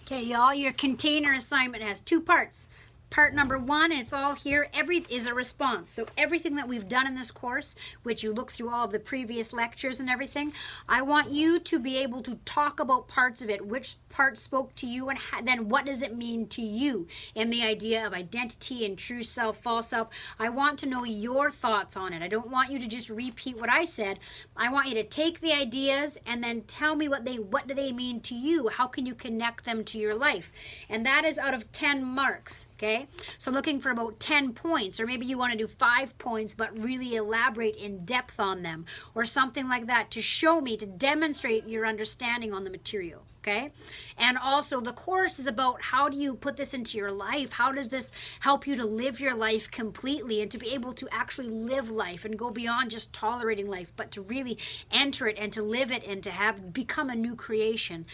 Okay, y'all, your container assignment has two parts. Part number one, it's all here, is a response. So everything that we've done in this course, which you look through all of the previous lectures and everything, I want you to be able to talk about parts of it, which part spoke to you, and then what does it mean to you in the idea of identity and true self, false self. I want to know your thoughts on it. I don't want you to just repeat what I said. I want you to take the ideas and then tell me what do they mean to you. How can you connect them to your life? And that is out of 10 marks. Okay, so I'm looking for about 10 points, or maybe you want to do 5 points, but really elaborate in depth on them, or something like that, to show me, to demonstrate your understanding on the material. Okay, and also the course is about how do you put this into your life? How does this help you to live your life completely and to be able to actually live life and go beyond just tolerating life, but to really enter it and to live it and to become a new creation.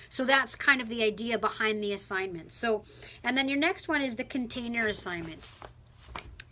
So that's kind of the idea behind the assignment. So, and then your next one is the container assignment.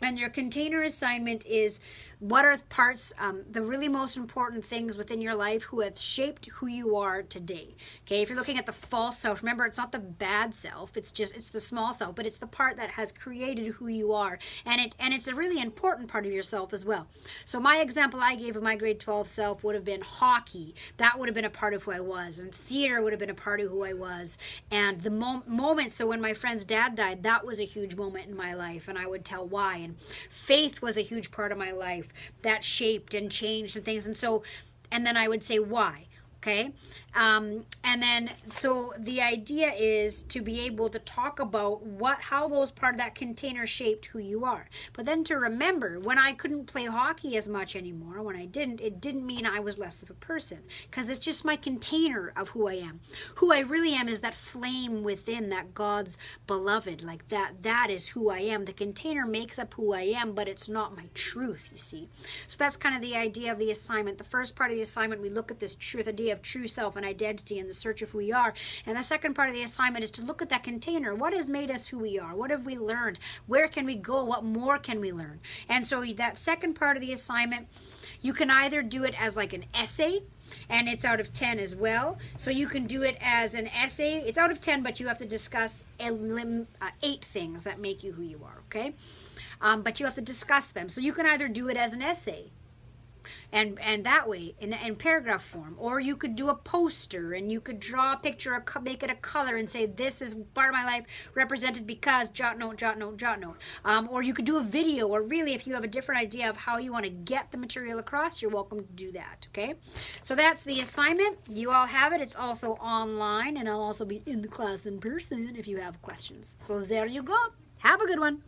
And your container assignment is what are parts, the really most important things within your life who have shaped who you are today. Okay, if you're looking at the false self, remember it's not the bad self, it's the small self, but it's the part that has created who you are. And it's a really important part of yourself as well. So my example I gave of my grade 12 self would have been hockey. That would have been a part of who I was. And theater would have been a part of who I was. And the moment, so when my friend's dad died, that was a huge moment in my life, and I would tell why. And faith was a huge part of my life that shaped and changed and things. And then I would say why. Okay, and then so the idea is to be able to talk about how those part of that container shaped who you are. But then to remember, when I couldn't play hockey as much anymore, when I didn't, it didn't mean I was less of a person, because it's just my container of who I am. Who I really am is that flame within, that God's beloved, like that is who I am. The container makes up who I am, but it's not my truth, you see. So that's kind of the idea of the assignment. The first part of the assignment, we look at this truth, idea of true self and identity and the search of who we are. And the second part of the assignment is to look at that container. What has made us who we are? What have we learned? Where can we go? What more can we learn? And so that second part of the assignment, you can either do it as like an essay, and it's out of 10 as well. So you can do it as an essay. It's out of 10, but you have to discuss 8 things that make you who you are, okay? But you have to discuss them. So you can either do it as an essay, and that way in paragraph form, or you could do a poster and you could draw a picture, make it a color and say this is part of my life represented because jot note, jot note, jot note. Or you could do a video, or really if you have a different idea of how you want to get the material across, you're welcome to do that. Okay, so that's the assignment. You all have it. It's also online, and I'll also be in the class in person if you have questions. So there you go. Have a good one.